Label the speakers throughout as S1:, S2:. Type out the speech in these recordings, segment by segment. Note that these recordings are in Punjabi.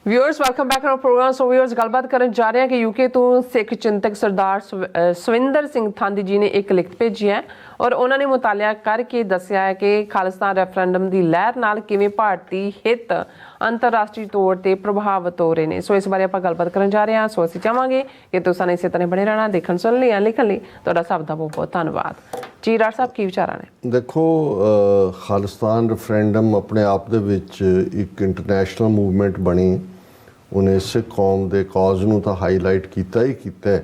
S1: Viewers welcome back to program. So viewers ਗੱਲਬਾਤ ਕਰਨ ਜਾ ਰਹੇ ਹਾਂ ਕਿ ਯੂਕੇ ਤੋਂ ਸਿੱਖ ਚਿੰਤਕ ਸਰਦਾਰ ਸਵਿੰਦਰ ਸਿੰਘ ਥਾਂਦੀ ਜੀ ਨੇ ਇੱਕ ਲਿਖਤ ਭੇਜੀ ਹੈ ਔਰ ਉਹਨਾਂ ਨੇ ਮੁਤਾਲਿਆ ਕਰਕੇ ਦੱਸਿਆ ਹੈ ਕਿ ਖਾਲਿਸਤਾਨ ਰੈਫਰੈਂਡਮ ਦੀ ਲਹਿਰ ਨਾਲ ਕਿਵੇਂ ਭਾਰਤੀ ਹਿੱਤ ਅੰਤਰਰਾਸ਼ਟਰੀ ਤੌਰ ਤੇ ਪ੍ਰਭਾਵਿਤ ਹੋ ਰਹੇ ਨੇ। ਸੋ ਇਸ ਬਾਰੇ ਆਪਾਂ ਗੱਲਬਾਤ ਕਰਨ ਜਾ ਰਹੇ ਹਾਂ। ਸੋ ਅਸੀਂ ਚਾਹਾਂਗੇ ਕਿ ਤੁਸੀਂ ਇਸੇ ਤਰ੍ਹਾਂ ਬਣੇ ਰਹਿਣਾ। ਦੇਖਣ ਸੁਣਨ ਲਈ ਲਿਖਣ ਲਈ ਤੁਹਾਡਾ ਸਭ ਦਾ ਬਹੁਤ ਬਹੁਤ ਧੰਨਵਾਦ ਜੀ। ਡਾਕਟਰ ਸਾਹਿਬ ਕੀ ਵਿਚਾਰਾਂ ਨੇ?
S2: ਦੇਖੋ, ਖਾਲਿਸਤਾਨ ਰੈਫਰੈਂਡਮ ਆਪਣੇ ਆਪ ਦੇ ਵਿੱਚ ਇੱਕ ਇੰਟਰਨੈਸ਼ਨਲ ਮੂਵਮੈਂਟ ਬਣੀ। ਉਹਨੇ ਸਿੱਖ ਕੌਮ ਦੇ ਕਾਜ਼ ਨੂੰ ਤਾਂ ਹਾਈਲਾਈਟ ਕੀਤਾ ਹੀ ਕੀਤਾ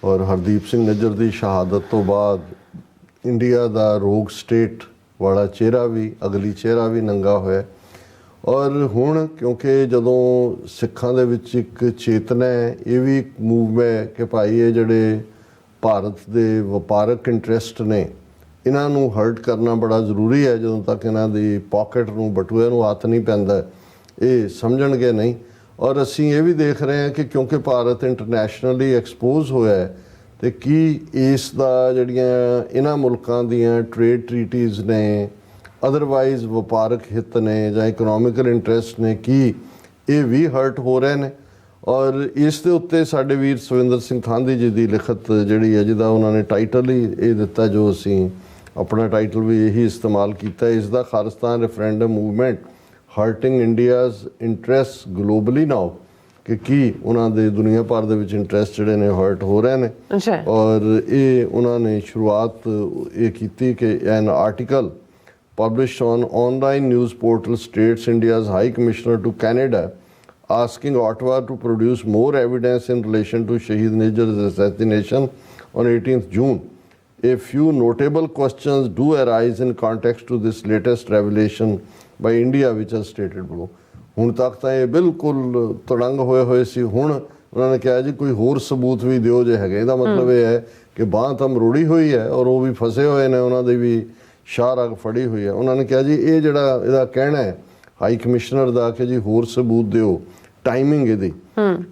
S2: ਔਰ ਹਰਦੀਪ ਸਿੰਘ ਨਿੱਜਰ ਦੀ ਸ਼ਹਾਦਤ ਤੋਂ ਬਾਅਦ ਇੰਡੀਆ ਦਾ ਰੋਗ ਸਟੇਟ ਵਾਲਾ ਚਿਹਰਾ ਵੀ ਅਗਲੀ ਚਿਹਰਾ ਵੀ ਨੰਗਾ ਹੋਇਆ। ਔਰ ਹੁਣ ਕਿਉਂਕਿ ਜਦੋਂ ਸਿੱਖਾਂ ਦੇ ਵਿੱਚ ਇੱਕ ਚੇਤਨਾ ਹੈ, ਇਹ ਵੀ ਇੱਕ ਮੂਵ ਹੈ ਕਿ ਭਾਈ ਇਹ ਜਿਹੜੇ ਭਾਰਤ ਦੇ ਵਪਾਰਕ ਇੰਟਰਸਟ ਨੇ ਇਹਨਾਂ ਨੂੰ ਹਰਟ ਕਰਨਾ ਬੜਾ ਜ਼ਰੂਰੀ ਹੈ। ਜਦੋਂ ਤੱਕ ਇਹਨਾਂ ਦੀ ਪਾਕਟ ਨੂੰ ਬਟੂਏ ਨੂੰ ਹੱਥ ਨਹੀਂ ਪੈਂਦਾ ਇਹ ਸਮਝਣਗੇ ਨਹੀਂ। ਔਰ ਅਸੀਂ ਇਹ ਵੀ ਦੇਖ ਰਹੇ ਹਾਂ ਕਿ ਕਿਉਂਕਿ ਭਾਰਤ ਇੰਟਰਨੈਸ਼ਨਲੀ ਐਕਸਪੋਜ਼ ਹੋਇਆ ਹੈ ਅਤੇ ਕੀ ਇਸ ਦਾ ਜਿਹੜੀਆਂ ਇਹਨਾਂ ਮੁਲਕਾਂ ਦੀਆਂ ਟਰੇਡ ਟਰੀਟੀਜ਼ ਨੇ, ਅਦਰਵਾਈਜ਼ ਵਪਾਰਕ ਹਿੱਤ ਨੇ ਜਾਂ ਇਕਨੋਮਿਕਲ ਇੰਟਰਸਟ ਨੇ, ਕੀ ਇਹ ਵੀ ਹਰਟ ਹੋ ਰਹੇ ਨੇ। ਔਰ ਇਸ ਦੇ ਉੱਤੇ ਸਾਡੇ ਵੀਰ ਸਵਿੰਦਰ ਸਿੰਘ ਥਾਂਦੀ ਜੀ ਦੀ ਲਿਖਤ ਜਿਹੜੀ ਹੈ, ਜਿਹਦਾ ਉਹਨਾਂ ਨੇ ਟਾਈਟਲ ਹੀ ਇਹ ਦਿੱਤਾ, ਜੋ ਅਸੀਂ ਆਪਣਾ ਟਾਈਟਲ ਵੀ ਇਹੀ ਇਸਤੇਮਾਲ ਕੀਤਾ, ਇਸ ਦਾ Khalistan referendum movement hurting India's interest globally now, ਕਿ ਕੀ ਉਹਨਾਂ ਦੇ ਦੁਨੀਆ ਭਰ ਦੇ ਵਿੱਚ ਇੰਟਰਸਟ ਜਿਹੜੇ ਨੇ ਹਰਟ ਹੋ ਰਹੇ ਨੇ। ਔਰ ਇਹ ਉਹਨਾਂ ਨੇ ਸ਼ੁਰੂਆਤ ਇਹ ਕੀਤੀ ਕਿ ਐਨ article published on online news portal states India's High Commissioner to Canada asking Ottawa to produce more evidence in relation to Shaheed Nijar's assassination on 18th June. A few notable questions do arise in context to this latest revelation by India, which are stated below. ਹੁਣ ਤੱਕ ਤਾਂ ਇਹ ਬਿਲਕੁਲ ਤੜੰਗ ਹੋਏ ਸੀ। ਹੁਣ ਉਹਨਾਂ ਨੇ ਕਿਹਾ ਜੀ ਕੋਈ ਹੋਰ ਸਬੂਤ ਵੀ ਦਿਓ ਜੇ ਹੈਗੇ। ਇਹਦਾ ਮਤਲਬ ਇਹ ਹੈ ਕਿ ਬਾਂਹ ਤਾਂ ਮਰੋੜੀ ਹੋਈ ਹੈ ਔਰ ਉਹ ਵੀ ਫਸੇ ਹੋਏ ਨੇ, ਉਹਨਾਂ ਦੀ ਵੀ ਸ਼ਾਹ ਰਗ ਫੜੀ ਹੋਈ ਹੈ। ਉਹਨਾਂ ਨੇ ਕਿਹਾ ਜੀ ਇਹ ਜਿਹੜਾ ਇਹਦਾ ਕਹਿਣਾ ਹੈ ਹਾਈ ਕਮਿਸ਼ਨਰ ਦਾ ਕਿ ਜੀ ਹੋਰ ਸਬੂਤ ਦਿਓ, ਟਾਈਮਿੰਗ ਇਹਦੀ,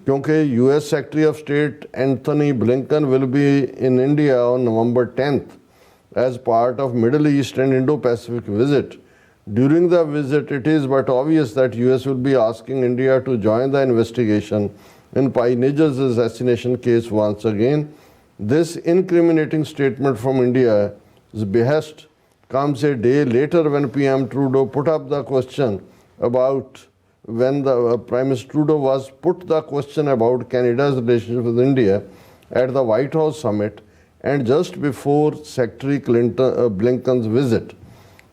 S2: ਕਿਉਂਕਿ US secretary of state Anthony Blinken will be in India on November 10th as part of Middle East and Indo-Pacific visit. During the visit, it is but obvious that US will be asking India to join the investigation in Pai Nijar's assassination case once again. This incriminating statement from India's behest comes a day later when PM Trudeau put up the question about when the Prime Minister Trudeau was put the question about Canada's relationship with India at the White House summit and just before Secretary Blinken's visit.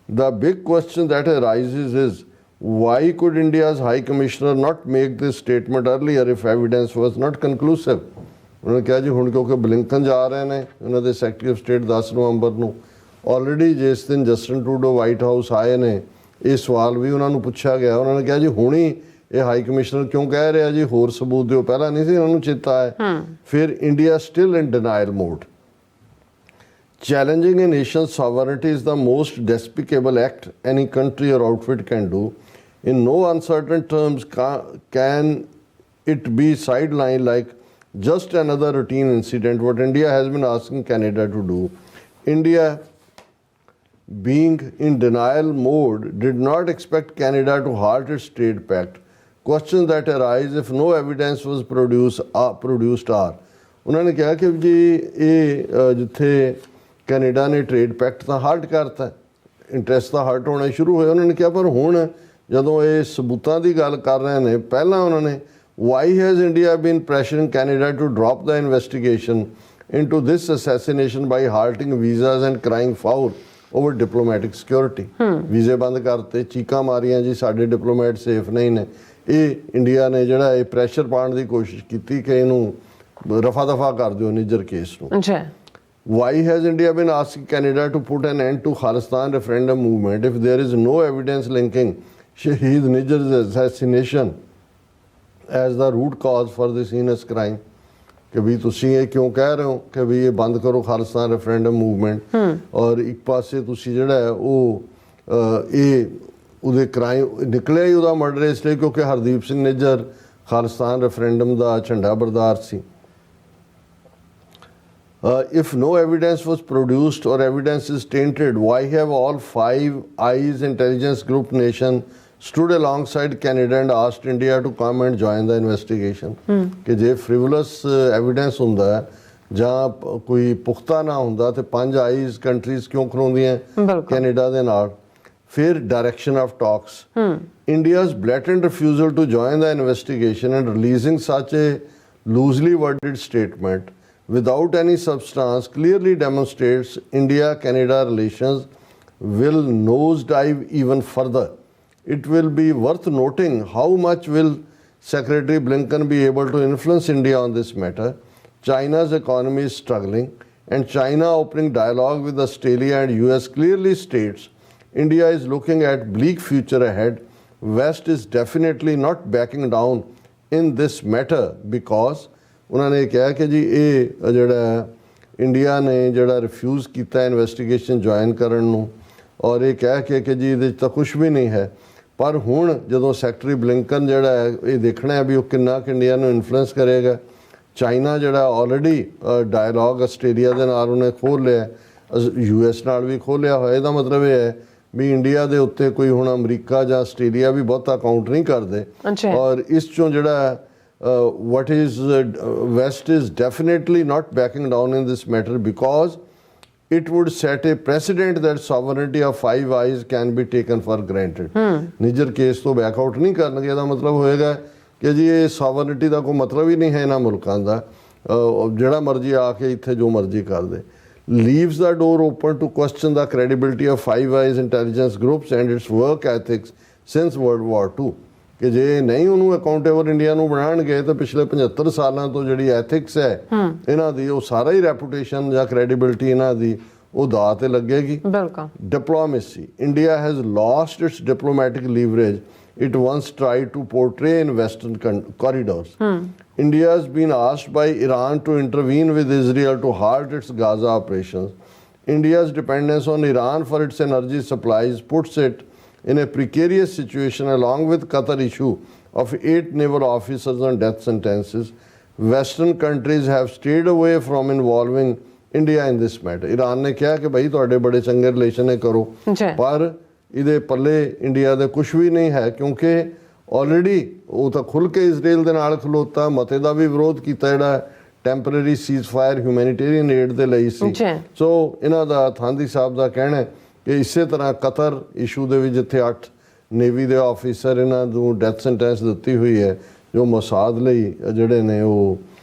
S2: The big question that arises is why could India's High Commissioner not make this statement earlier if evidence was not conclusive? ਉਹਨਾਂ ਨੇ ਕਿਹਾ ਜੀ ਹੁਣ ਕਿਉਂਕਿ ਬਲਿੰਕਨ ਜਾ ਰਹੇ ਨੇ, ਉਹਨਾਂ ਦੇ ਸੈਕਟਰੀ ਆਫ ਸਟੇਟ 10 ਨਵੰਬਰ ਨੂੰ, ਆਲਰੇਡੀ ਜਿਸ ਦਿਨ ਜਸਟਿਨ ਟਰੂਡੋ ਵਾਈਟ ਹਾਊਸ ਆਏ ਨੇ ਇਹ ਸਵਾਲ ਵੀ ਉਹਨਾਂ ਨੂੰ ਪੁੱਛਿਆ ਗਿਆ। ਉਹਨਾਂ ਨੇ ਕਿਹਾ ਜੀ ਹੁਣ ਹੀ ਇਹ ਹਾਈ ਕਮਿਸ਼ਨਰ ਕਿਉਂ ਕਹਿ ਰਿਹਾ ਜੀ ਹੋਰ ਸਬੂਤ ਦਿਓ, ਪਹਿਲਾਂ ਨਹੀਂ ਸੀ ਉਹਨਾਂ ਨੂੰ ਚੇਤਾ ਹੈ। ਫਿਰ India still in denial mode. Challenging a nation's sovereignty is the most despicable act any country or outfit can do. In no uncertain terms can it be sidelined like just another routine incident, what India has been asking Canada to do. India, being in denial mode, did not expect Canada to halt its trade pact. Questions that arise if no evidence was produced are. ਉਹਨਾਂ ਨੇ ਕਿਹਾ ਕਿ ਜੀ ਇਹ ਜਿੱਥੇ ਕੈਨੇਡਾ ਨੇ ਟਰੇਡ ਪੈਕਟ ਤਾਂ ਹਰਟ ਕਰਤਾ, ਇੰਟਰਸਟ ਤਾਂ ਹਰਟ ਹੋਣਾ ਸ਼ੁਰੂ ਹੋਇਆ। ਉਹਨਾਂ ਨੇ ਕਿਹਾ ਪਰ ਹੁਣ ਜਦੋਂ ਇਹ ਸਬੂਤਾਂ ਦੀ ਗੱਲ ਕਰ ਰਹੇ ਨੇ, ਪਹਿਲਾਂ ਉਹਨਾਂ ਨੇ why has India been pressuring Canada to drop the investigation into this assassination by halting visas and crying foul over diplomatic security. ਵੀਜ਼ੇ ਬੰਦ ਕਰਤੇ, ਚੀਕਾਂ ਮਾਰੀਆਂ ਜੀ ਸਾਡੇ ਡਿਪਲੋਮੈਟ ਸੇਫ ਨਹੀਂ ਨੇ। ਇਹ ਇੰਡੀਆ ਨੇ ਜਿਹੜਾ ਇਹ ਪ੍ਰੈਸ਼ਰ ਪਾਉਣ ਦੀ ਕੋਸ਼ਿਸ਼ ਕੀਤੀ ਕਿ ਇਹਨੂੰ ਰਫਾ ਦਫਾ ਕਰ ਦਿਓ ਨਿੱਜਰ ਕੇਸ ਨੂੰ। Why has India been asking Canada to put an end to Khalistan Referendum movement if there is no evidence linking Shaheed Nijar's assassination as the root cause for this heinous crime? कि भी तुसी ये क्यों कह रहे हो कि भी ये बंद करो खालिस्तान रेफरेंडम मूवमेंट, और एक पासे तुसी जिहड़ा है वो ये ਉਹਦੇ क्राइम निकलिया ही ਉਹਦਾ मर्डर ਇਸ ਲਈ क्योंकि हरदीप सिंह निज्जर खालिस्तान रेफरेंडम ਦਾ ਝੰਡਾ ਬਰਦਾਰ ਸੀ। If no evidence was produced or evidence is tainted, why have all 5 eyes intelligence group nation stood alongside Canada and asked India to come and join the investigation ਕਿ ਜੇ frivolous evidence ਹੁੰਦਾ ਹੈ ਜਾਂ ਕੋਈ ਪੁਖਤਾ ਨਾ ਹੁੰਦਾ ਤੇ 5 ਆਈਜ਼ ਕੰਟਰੀਜ਼ ਕਿਉਂ ਖਲੋਂਦੀਆਂ ਕੈਨੇਡਾ ਦੇ ਨਾਲ ਫਿਰ direction of talks India's blatant refusal to join the investigation and releasing such a loosely worded statement without any substance clearly demonstrates India-Canada relations will nosedive even further. It will be worth noting how much will Secretary Blinken be able to influence India on this matter. China's economy is struggling and China opening dialogue with Australia and US clearly states India is looking at bleak future ahead. West is definitely not backing down in this matter because ਉਹਨਾਂ ਨੇ ਕਿਹਾ ਕਿ ਜੀ ਇਹ ਜਿਹੜਾ ਇੰਡੀਆ ਨੇ ਜਿਹੜਾ ਰਿਫਿਊਜ਼ ਕੀਤਾ ਇਨਵੈਸਟੀਗੇਸ਼ਨ ਜੁਆਇਨ ਕਰਨ ਨੂੰ ਔਰ ਇਹ ਕਹਿ ਕੇ ਕਿ ਜੀ ਇਹਦੇ 'ਚ ਤਾਂ ਕੁਛ ਵੀ ਨਹੀਂ ਹੈ ਪਰ ਹੁਣ ਜਦੋਂ ਸੈਕਟਰੀ ਬਲਿੰਕਨ ਜਿਹੜਾ ਹੈ ਇਹ ਦੇਖਣਾ ਹੈ ਵੀ ਉਹ ਕਿੰਨਾ ਕੁ ਇੰਡੀਆ ਨੂੰ ਇਨਫਲੂਐਂਸ ਕਰੇਗਾ ਚਾਈਨਾ ਜਿਹੜਾ ਆਲਰੇਡੀ ਡਾਇਲੋਗ ਆਸਟ੍ਰੇਲੀਆ ਦੇ ਨਾਲ ਉਹਨੇ ਖੋਲ੍ਹ ਲਿਆ US ਨਾਲ ਵੀ ਖੋਲ੍ਹਿਆ ਹੋਇਆ ਇਹਦਾ ਮਤਲਬ ਇਹ ਹੈ ਵੀ ਇੰਡੀਆ ਦੇ ਉੱਤੇ ਕੋਈ ਹੁਣ ਅਮਰੀਕਾ ਜਾਂ ਆਸਟ੍ਰੇਲੀਆ ਵੀ ਬਹੁਤਾ ਕਾਊਂਟ ਨਹੀਂ ਕਰਦੇ ਔਰ ਇਸ 'ਚੋਂ ਜਿਹੜਾ what is West is definitely not backing down in this matter because it would set a precedent that sovereignty of Five Eyes can be taken for granted. Nijjar case ਤੋਂ ਬੈਕ ਆਊਟ ਨਹੀਂ ਕਰਨਗੇ ਇਹਦਾ ਮਤਲਬ ਹੋਏਗਾ ਕਿ ਜੀ ਇਹ ਸੋਵਰਨਿਟੀ ਦਾ ਕੋਈ ਮਤਲਬ ਹੀ ਨਹੀਂ ਹੈ ਇਹਨਾਂ ਮੁਲਕਾਂ ਦਾ ਜਿਹੜਾ ਮਰਜ਼ੀ ਆ ਕੇ ਇੱਥੇ ਜੋ ਮਰਜ਼ੀ ਕਰ ਦੇ leaves the door open to question the credibility of Five Eyes intelligence groups and its work ethics since World War II. ਕਿ ਜੇ ਨਹੀਂ ਉਹਨੂੰ ਅਕਾਊਂਟੇਬਲ ਇੰਡੀਆ ਨੂੰ ਬਣਾਉਣਗੇ ਤਾਂ ਪਿਛਲੇ 75 ਸਾਲਾਂ ਤੋਂ ਜਿਹੜੀ ਐਥਿਕਸ ਹੈ ਇਹਨਾਂ ਦੀ ਉਹ ਸਾਰਾ ਹੀ ਰੈਪੂਟੇਸ਼ਨ ਜਾਂ ਕ੍ਰੈਡੀਬਿਲਿਟੀ ਇਹਨਾਂ ਦੀ ਉਹ ਦਾਅ ਤੇ ਲੱਗੇਗੀ ਬਿਲਕੁਲ diplomacy India has lost its diplomatic leverage it once tried to portray in western corridors India has been asked by Iran to intervene with Israel to halt its Gaza operations India's dependence on Iran for its energy supplies puts it in a precarious situation along with Qatar issue of 8 naval officers on death sentences. Western countries have stayed away from involving India in this matter. Iran ने कहा कि भाई ਤੁਹਾਡੇ ਬੜੇ ਚੰਗੇ ਰਿਲੇਸ਼ਨ ਹੈ ਕਰੋ ਪਰ ਇਹਦੇ ਪੱਲੇ ਇੰਡੀਆ ਦੇ ਕੁਝ ਵੀ ਨਹੀਂ ਹੈ ਕਿਉਂਕਿ ਆਲਰੇਡੀ ਉਹ ਤਾਂ ਖੁੱਲ ਕੇ ਇਜ਼ਰਾਈਲ ਦੇ ਨਾਲ ਖਲੋਤਾ ਮਤੇ ਦਾ ਵੀ ਵਿਰੋਧ ਕੀਤਾ ਜਿਹੜਾ temporary ceasefire humanitarian aid ਦੇ ਲਈ ਸੀ ਸੋ ਇਹਨਾਂ ਦਾ ਥਾਂਦੀ ਸਾਹਿਬ ਦਾ ਕਹਿਣਾ ਹੈ ਕਿ ਇਸੇ ਤਰ੍ਹਾਂ ਕਤਰ ਇਸ਼ੂ ਦੇ ਵਿੱਚ ਜਿੱਥੇ 8 ਨੇਵੀ ਦੇ ਆਫੀਸਰ ਇਹਨਾਂ ਨੂੰ ਡੈਥ ਸੈਂਟੈਂਸ ਦਿੱਤੀ ਹੋਈ ਹੈ ਜੋ ਮੋਸਾਦ ਲਈ ਜਿਹੜੇ ਨੇ ਉਹ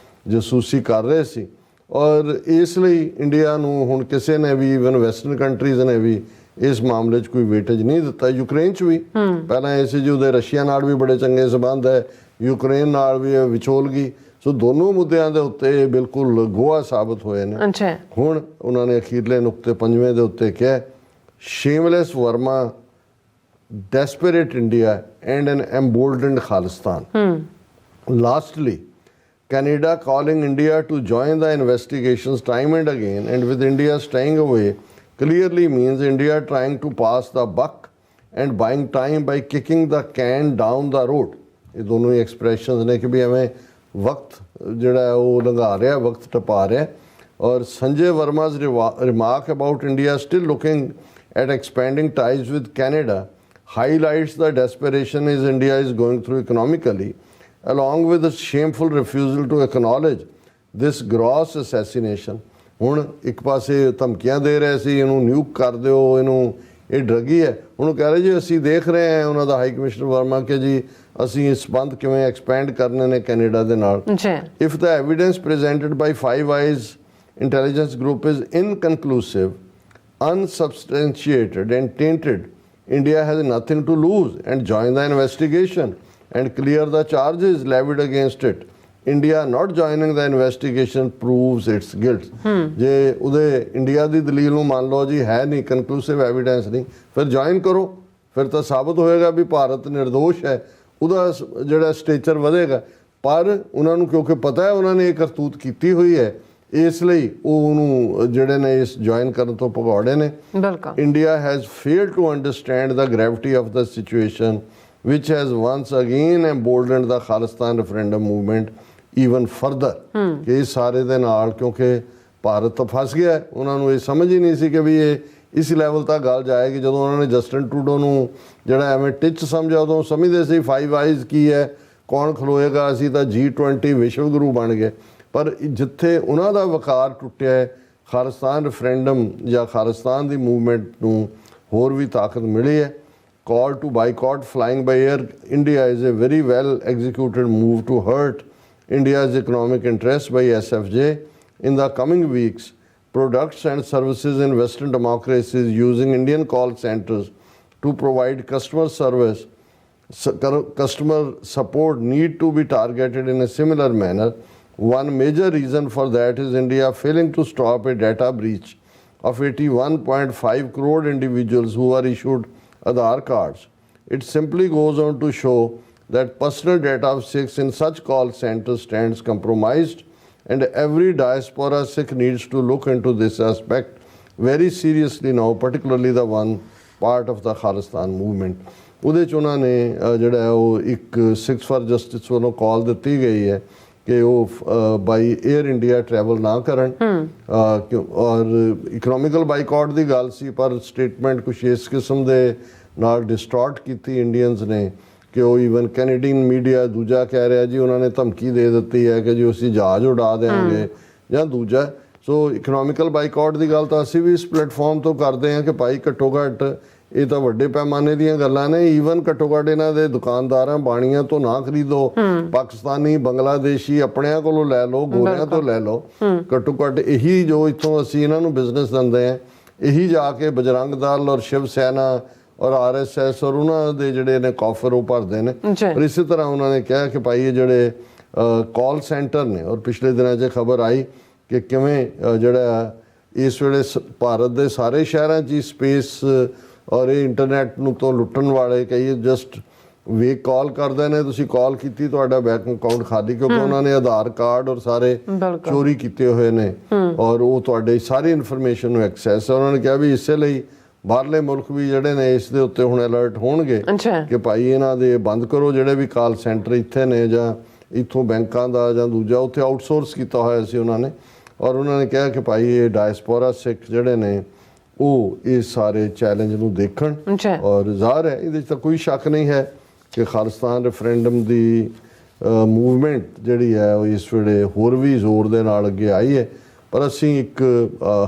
S2: ਜਸੂਸੀ ਕਰ ਰਹੇ ਸੀ ਔਰ ਇਸ ਲਈ ਇੰਡੀਆ ਨੂੰ ਹੁਣ ਕਿਸੇ ਨੇ ਵੀ ਇਵਨ ਵੈਸਟਰਨ ਕੰਟਰੀਜ਼ ਨੇ ਵੀ ਇਸ ਮਾਮਲੇ 'ਚ ਕੋਈ ਵੇਟੇਜ ਨਹੀਂ ਦਿੱਤਾ ਯੂਕਰੇਨ 'ਚ ਵੀ ਪਹਿਲਾਂ ਇਹ ਸੀ ਜੀ ਉਹਦੇ ਰਸ਼ੀਆ ਨਾਲ ਵੀ ਬੜੇ ਚੰਗੇ ਸੰਬੰਧ ਹੈ ਯੂਕਰੇਨ ਨਾਲ ਵੀ ਵਿਚੋਲਗੀ ਸੋ ਦੋਨੋਂ ਮੁੱਦਿਆਂ ਦੇ ਉੱਤੇ ਬਿਲਕੁਲ ਗੋਆ ਸਾਬਤ ਹੋਏ ਨੇ ਹੁਣ ਉਹਨਾਂ ਨੇ ਅਖੀਰਲੇ ਨੁਕਤੇ 5ਵੇਂ ਦੇ ਉੱਤੇ ਕਿਹਾ shameless Burma, desperate India and an emboldened Khalistan. Lastly, Canada calling India to join the investigations time and again and with India staying away clearly means India trying to pass the buck and buying time by kicking the can down the road. ਇਹ ਦੋਨੋਂ ਹੀ ਐਕਸਪ੍ਰੈਸ਼ਨਸ ਨੇ ਕਿ ਵੀ ਐਵੇਂ ਵਕਤ ਜਿਹੜਾ ਉਹ ਲੰਘਾ ਰਿਹਾ ਵਕਤ ਟਪਾ ਰਿਹਾ ਔਰ Sanjay ਵਰਮਾ's remark about India still looking at expanding ties with Canada highlights the desperation India is going through economically, along with its shameful refusal to acknowledge this gross assassination. ਹੁਣ ਇੱਕ ਪਾਸੇ ਧਮਕੀਆਂ ਦੇ ਰਹੇ ਸੀ ਇਹਨੂੰ ਨਿਊਕ ਕਰ ਦਿਓ ਇਹਨੂੰ ਇਹ ਡਰਗੀ ਹੈ ਉਹਨੂੰ ਕਹਿ ਰਹੇ ਜੀ ਅਸੀਂ ਦੇਖ ਰਹੇ ਹਾਂ ਉਹਨਾਂ ਦਾ ਹਾਈ ਕਮਿਸ਼ਨਰ ਵਰਮਾ ਕਿ ਜੀ ਅਸੀਂ ਇਸ ਸੰਬੰਧ ਕਿਵੇਂ ਐਕਸਪੈਂਡ ਕਰਨੇ ਨੇ ਕੈਨੇਡਾ ਦੇ ਨਾਲ if the evidence presented by Five Eyes intelligence group is inconclusive unsubstantiated and tainted India has nothing to lose and join the investigation and clear the charges levied against it India not joining the investigation proves its guilt ਜੇ ਉਹਦੇ ਇੰਡੀਆ ਦੀ ਦਲੀਲ ਨੂੰ ਮੰਨ ਲਓ ਜੀ ਹੈ ਨਹੀਂ ਕਨਕਲੂਸਿਵ ਐਵੀਡੈਂਸ ਨਹੀਂ ਫਿਰ ਜੁਆਇਨ ਕਰੋ ਫਿਰ ਤਾਂ ਸਾਬਤ ਹੋਏਗਾ ਵੀ ਭਾਰਤ ਨਿਰਦੋਸ਼ ਹੈ ਉਹਦਾ ਜਿਹੜਾ ਸਟੇਚਰ ਵਧੇਗਾ ਪਰ ਉਹਨਾਂ ਨੂੰ ਕਿਉਂਕਿ ਪਤਾ ਹੈ ਉਹਨਾਂ ਨੇ ਇਹ ਕਰਤੂਤ ਕੀਤੀ ਹੋਈ ਹੈ ਇਸ ਲਈ ਉਹ ਉਹਨੂੰ ਜਿਹੜੇ ਨੇ ਇਸ ਜੁਆਇਨ ਕਰਨ ਤੋਂ ਭਗੌੜੇ ਨੇ India has failed to understand the gravity of the situation which has once again emboldened the Khalistan Referendum movement even further ਕਿ ਇਸ ਸਾਰੇ ਦੇ ਨਾਲ ਕਿਉਂਕਿ ਭਾਰਤ ਤਾਂ ਫਸ ਗਿਆ ਉਹਨਾਂ ਨੂੰ ਇਹ ਸਮਝ ਹੀ ਨਹੀਂ ਸੀ ਕਿ ਵੀ ਇਹ ਇਸ ਲੈਵਲ ਤੱਕ ਗੱਲ ਜਾਏਗੀ। ਜਦੋਂ ਉਹਨਾਂ ਨੇ ਜਸਟਿਨ ਟਰੂਡੋ ਨੂੰ ਜਿਹੜਾ ਐਵੇਂ ਟਿਚ ਸਮਝਿਆ, ਉਦੋਂ ਸਮਝਦੇ ਸੀ 5 ਆਈਜ਼ ਕੀ ਹੈ, ਕੌਣ ਖਲੋਏਗਾ, ਅਸੀਂ ਤਾਂ G20 ਵਿਸ਼ਵ ਗੁਰੂ ਬਣ ਗਏ। ਪਰ ਜਿੱਥੇ ਉਹਨਾਂ ਦਾ ਵਕਾਰ ਟੁੱਟਿਆ ਹੈ, ਖਾਲਿਸਤਾਨ ਰੈਫਰੈਂਡਮ ਜਾਂ ਖਾਲਿਸਤਾਨ ਦੀ ਮੂਵਮੈਂਟ ਨੂੰ ਹੋਰ ਵੀ ਤਾਕਤ ਮਿਲੀ ਹੈ। Call to boycott flying by air India is a very well executed move to hurt India's economic interests by SFJ. In the coming weeks, products and services in Western democracies using Indian call centers to provide customer service, customer support need to be targeted in a similar manner. One major reason for that is India failing to stop a data breach of 81.5 crore individuals who are issued Aadhaar cards. It simply goes on to show that personal data of Sikhs in such call centers stands compromised, and every diaspora Sikh needs to look into this aspect very seriously now, particularly the one part of the Khalistan movement. ਉਹਦੇ 'ਚ ਉਹਨਾਂ ਨੇ ਜਿਹੜਾ ਉਹ ਇੱਕ ਸਿੱਖਸ ਫਾਰ ਜਸਟਿਸ ਵੱਲੋਂ ਕਾਲ ਦਿੱਤੀ ਗਈ ਹੈ ਕਿ ਉਹ ਬਾਈ 에ਅਰ ਇੰਡੀਆ ਟਰੈਵਲ ਨਾ ਕਰਨ। ਔਰ ਇਕਨੋਮਿਕਲ ਬਾਈਕਾਟ ਦੀ ਗੱਲ ਸੀ, ਪਰ ਸਟੇਟਮੈਂਟ ਕੁਛ ਇਸ ਕਿਸਮ ਦੇ ਨਾਲ ਡਿਸਟੋਰਟ ਕੀਤੀ ਇੰਡੀਅਨਸ ਨੇ ਕਿ ਉਹ ਈਵਨ ਕੈਨੇਡੀਅਨ ਮੀਡੀਆ ਦੂਜਾ ਕਹਿ ਰਿਹਾ ਜੀ, ਉਹਨਾਂ ਨੇ ਧਮਕੀ ਦੇ ਦਿੱਤੀ ਹੈ ਕਿ ਜੀ ਅਸੀਂ ਜਹਾਜ਼ ਉਡਾ ਦੇਵਾਂਗੇ ਜਾਂ ਦੂਜਾ। ਸੋ ਇਕਨੋਮਿਕਲ ਬਾਈਕਾਟ ਦੀ ਗੱਲ ਤਾਂ ਅਸੀਂ ਵੀ ਇਸ ਪਲੇਟਫਾਰਮ ਤੋਂ ਕਰਦੇ ਹਾਂ ਕਿ ਭਾਈ ਘੱਟੋ ਘੱਟ ਇਹ ਤਾਂ ਵੱਡੇ ਪੈਮਾਨੇ ਦੀਆਂ ਗੱਲਾਂ ਨੇ। ਈਵਨ ਘੱਟੋ ਘੱਟ ਇਹਨਾਂ ਦੇ ਦੁਕਾਨਦਾਰਾਂ ਬਾਣੀਆਂ ਤੋਂ ਨਾ ਖਰੀਦੋ, ਪਾਕਿਸਤਾਨੀ ਬੰਗਲਾਦੇਸ਼ੀ ਆਪਣਿਆਂ ਕੋਲੋਂ ਲੈ ਲਓ, ਗੋਰਿਆਂ ਤੋਂ ਲੈ ਲਓ। ਘੱਟੋ ਘੱਟ ਇਹੀ ਜੋ ਇੱਥੋਂ ਅਸੀਂ ਇਹਨਾਂ ਨੂੰ ਬਿਜ਼ਨਸ ਦਿੰਦੇ ਹਾਂ, ਇਹੀ ਜਾ ਕੇ ਬਜਰੰਗ ਦਲ ਔਰ ਸ਼ਿਵ ਸੈਨਾ ਔਰ RSS ਔਰ ਉਹਨਾਂ ਦੇ ਜਿਹੜੇ ਨੇ ਕੌਫਰ ਉਹ ਭਰਦੇ ਨੇ। ਔਰ ਇਸੇ ਤਰ੍ਹਾਂ ਉਹਨਾਂ ਨੇ ਕਿਹਾ ਕਿ ਭਾਈ ਇਹ ਜਿਹੜੇ ਕਾਲ ਸੈਂਟਰ ਨੇ, ਔਰ ਪਿਛਲੇ ਦਿਨਾਂ 'ਚ ਖਬਰ ਆਈ ਕਿ ਕਿਵੇਂ ਜਿਹੜਾ ਇਸ ਵੇਲੇ ਭਾਰਤ ਦੇ ਸਾਰੇ ਸ਼ਹਿਰਾਂ 'ਚ ਹੀ ਸਪੇਸ ਔਰ ਇਹ ਇੰਟਰਨੈਟ ਨੂੰ ਤੋਂ ਲੁੱਟਣ ਵਾਲੇ ਕਈ ਜਸਟ ਵੇ ਕਾਲ ਕਰਦੇ ਨੇ, ਤੁਸੀਂ ਕਾਲ ਕੀਤੀ ਤੁਹਾਡਾ ਬੈਂਕ ਅਕਾਊਂਟ ਖਾਲੀ, ਕਿਉਂਕਿ ਉਹਨਾਂ ਨੇ ਆਧਾਰ ਕਾਰਡ ਔਰ ਸਾਰੇ ਚੋਰੀ ਕੀਤੇ ਹੋਏ ਨੇ ਔਰ ਉਹ ਤੁਹਾਡੇ ਸਾਰੀ ਇਨਫੋਰਮੇਸ਼ਨ ਨੂੰ ਐਕਸੈਸ। ਉਹਨਾਂ ਨੇ ਕਿਹਾ ਵੀ ਇਸੇ ਲਈ ਬਾਹਰਲੇ ਮੁਲਕ ਵੀ ਜਿਹੜੇ ਨੇ ਇਸ ਦੇ ਉੱਤੇ ਹੁਣ ਅਲਰਟ ਹੋਣਗੇ ਕਿ ਭਾਈ ਇਹਨਾਂ ਦੇ ਬੰਦ ਕਰੋ ਜਿਹੜੇ ਵੀ ਕਾਲ ਸੈਂਟਰ ਇੱਥੇ ਨੇ ਜਾਂ ਇੱਥੋਂ ਬੈਂਕਾਂ ਦਾ ਜਾਂ ਦੂਜਾ ਉੱਥੇ ਆਊਟਸੋਰਸ ਕੀਤਾ ਹੋਇਆ ਸੀ ਉਹਨਾਂ ਨੇ। ਔਰ ਉਹਨਾਂ ਨੇ ਕਿਹਾ ਕਿ ਭਾਈ ਇਹ ਡਾਇਸਪੋਰਾ ਸਿੱਖ ਜਿਹੜੇ ਨੇ ਉਹ ਇਸ ਸਾਰੇ ਚੈਲੰਜ ਨੂੰ ਦੇਖਣ। ਔਰ ਜ਼ਾਹਰ ਹੈ ਇਹਦੇ 'ਚ ਤਾਂ ਕੋਈ ਸ਼ੱਕ ਨਹੀਂ ਹੈ ਕਿ ਖਾਲਿਸਤਾਨ ਰੈਫਰੈਂਡਮ ਦੀ ਮੂਵਮੈਂਟ ਜਿਹੜੀ ਹੈ ਉਹ ਇਸ ਵੇਲੇ ਹੋਰ ਵੀ ਜ਼ੋਰ ਦੇ ਨਾਲ ਅੱਗੇ ਆਈ ਹੈ। ਪਰ ਅਸੀਂ ਇੱਕ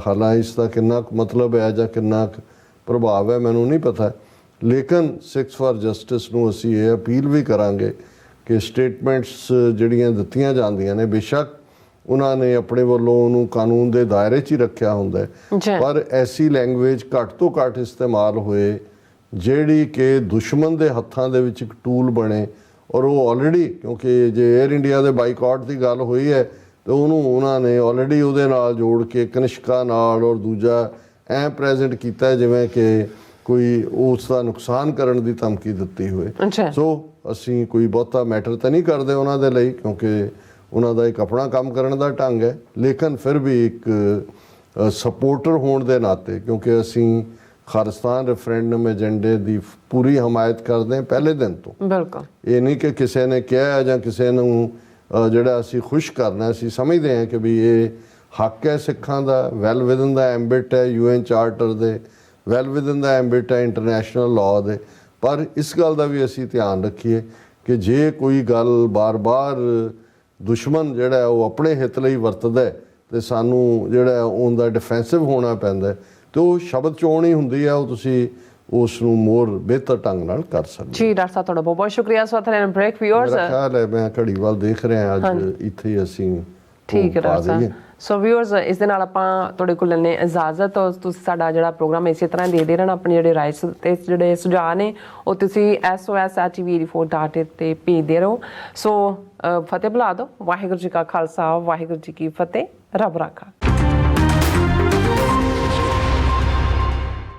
S2: ਹਾਲਾਂਕਿ ਇਸ ਦਾ ਕਿੰਨਾ ਕੁ ਮਤਲਬ ਹੈ ਜਾਂ ਕਿੰਨਾ ਕੁ ਪ੍ਰਭਾਵ ਹੈ ਮੈਨੂੰ ਨਹੀਂ ਪਤਾ, ਲੇਕਿਨ ਸਿੱਖਸ ਫਾਰ ਜਸਟਿਸ ਨੂੰ ਅਸੀਂ ਇਹ ਅਪੀਲ ਵੀ ਕਰਾਂਗੇ ਕਿ ਸਟੇਟਮੈਂਟਸ ਜਿਹੜੀਆਂ ਦਿੱਤੀਆਂ ਜਾਂਦੀਆਂ ਨੇ, ਬੇਸ਼ੱਕ ਉਹਨਾਂ ਨੇ ਆਪਣੇ ਵੱਲੋਂ ਉਹਨੂੰ ਕਾਨੂੰਨ ਦੇ ਦਾਇਰੇ 'ਚ ਹੀ ਰੱਖਿਆ ਹੁੰਦਾ ਹੈ, ਪਰ ਐਸੀ ਲੈਂਗੁਏਜ ਘੱਟ ਤੋਂ ਘੱਟ ਇਸਤੇਮਾਲ ਹੋਏ ਜਿਹੜੀ ਕਿ ਦੁਸ਼ਮਣ ਦੇ ਹੱਥਾਂ ਦੇ ਵਿੱਚ ਇੱਕ ਟੂਲ ਬਣੇ। ਔਰ ਉਹ ਆਲਰੇਡੀ, ਕਿਉਂਕਿ ਜੇ 에ਅਰ ਇੰਡੀਆ ਦੇ ਬਾਈਕਾਟ ਦੀ ਗੱਲ ਹੋਈ ਹੈ ਤੇ ਉਹਨੂੰ ਉਹਨਾਂ ਨੇ ਆਲਰੇਡੀ ਉਹਦੇ ਨਾਲ ਜੋੜ ਕੇ ਕਨਿਸ਼ਕਾ ਨਾਲ ਔਰ ਦੂਜਾ ਐਂ ਪ੍ਰੈਜ਼ੈਂਟ ਕੀਤਾ ਜਿਵੇਂ ਕਿ ਕੋਈ ਉਸ ਦਾ ਨੁਕਸਾਨ ਕਰਨ ਦੀ ਧਮਕੀ ਦਿੱਤੀ ਹੋਏ। ਸੋ ਅਸੀਂ ਕੋਈ ਬਹੁਤਾ ਮੈਟਰ ਤਾਂ ਨਹੀਂ ਕਰਦੇ ਉਹਨਾਂ ਦੇ ਲਈ, ਕਿਉਂਕਿ ਉਹਨਾਂ ਦਾ ਇੱਕ ਆਪਣਾ ਕੰਮ ਕਰਨ ਦਾ ਢੰਗ ਹੈ, ਲੇਕਿਨ ਫਿਰ ਵੀ ਇੱਕ ਸਪੋਰਟਰ ਹੋਣ ਦੇ ਨਾਤੇ, ਕਿਉਂਕਿ ਅਸੀਂ ਖਾਲਿਸਤਾਨ ਰੈਫਰੈਂਡਮ ਏਜੰਡੇ ਦੀ ਪੂਰੀ ਹਮਾਇਤ ਕਰਦੇ ਹਾਂ ਪਹਿਲੇ ਦਿਨ ਤੋਂ। ਬਿਲਕੁਲ ਇਹ ਨਹੀਂ ਕਿ ਕਿਸੇ ਨੇ ਕਿਹਾ ਜਾਂ ਕਿਸੇ ਨੂੰ ਜਿਹੜਾ ਅਸੀਂ ਖੁਸ਼ ਕਰਨਾ, ਅਸੀਂ ਸਮਝਦੇ ਹਾਂ ਕਿ ਵੀ ਇਹ ਹੱਕ ਹੈ ਸਿੱਖਾਂ ਦਾ, ਵੈਲ ਵਿਦਨ ਦਾ ਐਂਬਿਟ ਹੈ UN ਚਾਰਟਰ ਦੇ, ਵੈਲ ਵਿਦਨ ਦਾ ਐਂਬਿਟ ਹੈ ਇੰਟਰਨੈਸ਼ਨਲ ਲਾਅ ਦੇ। ਪਰ ਇਸ ਗੱਲ ਦਾ ਵੀ ਅਸੀਂ ਧਿਆਨ ਰੱਖੀਏ ਕਿ ਜੇ ਕੋਈ ਗੱਲ ਬਾਰ-ਬਾਰ ਦੁਸ਼ਮਣ ਜਿਹੜਾ ਉਹ ਆਪਣੇ ਹਿੱਤ ਲਈ ਵਰਤਦਾ ਤੇ ਸਾਨੂੰ ਜਿਹੜਾ ਉਹਦਾ ਡਿਫੈਂਸਿਵ ਹੋਣਾ ਪੈਂਦਾ, ਤੇ ਉਹ ਸ਼ਬਦ ਚੋਣ ਹੀ ਹੁੰਦੀ ਹੈ, ਉਹ ਤੁਸੀਂ ਉਸ ਨੂੰ ਮੋਰ ਬਿਹਤਰ ਢੰਗ ਨਾਲ ਕਰ ਸਕਦੇ।
S1: ਜੀ ਡਾਕਟਰ ਸਾਹਿਬ ਤੁਹਾਡਾ ਬਹੁਤ ਬਹੁਤ ਸ਼ੁਕਰੀਆ। ਸੋ ਥੈਨ ਬ੍ਰੇਕ ਵਿਊਅਰਸ, ਮੇਰਾ ਖਿਆਲ ਹੈ ਮੈਂ ਘੜੀ ਵੱਲ ਦੇਖ ਰਿਹਾ ਅੱਜ ਇੱਥੇ ਹੀ ਅਸੀਂ ਠੀਕ ਹੈ ਡਾਕਟਰ ਸਾਹਿਬ। ਸੋ ਵਿਊਅਰਸ, ਇਸ ਦੇ ਨਾਲ ਆਪਾਂ ਤੁਹਾਡੇ ਕੋਲ ਲੈਣੇ ਇਜਾਜ਼ਤ। ਤੁਸੀਂ ਸਾਡਾ ਜਿਹੜਾ ਪ੍ਰੋਗਰਾਮ ਇਸੇ ਤਰ੍ਹਾਂ ਦੇਖਦੇ ਰਹਿਣਾ। ਆਪਣੇ ਜਿਹੜੇ ਰਾਈਟਸ ਤੇ ਜਿਹੜੇ ਸੁਝਾਅ ਨੇ ਉਹ ਤੁਸੀਂ SOS@tv84.in ਤੇ ਭੇਜਦੇ ਰਹੋ। ਸੋ ਫਤਿਹ ਬੁਲਾ ਦਿਓ। ਵਾਹਿਗੁਰੂ ਜੀ ਕਾ ਖਾਲਸਾ, ਵਾਹਿਗੁਰੂ ਜੀ ਕੀ ਫਤਿਹ। ਰੱਬ ਰਾਖਾ।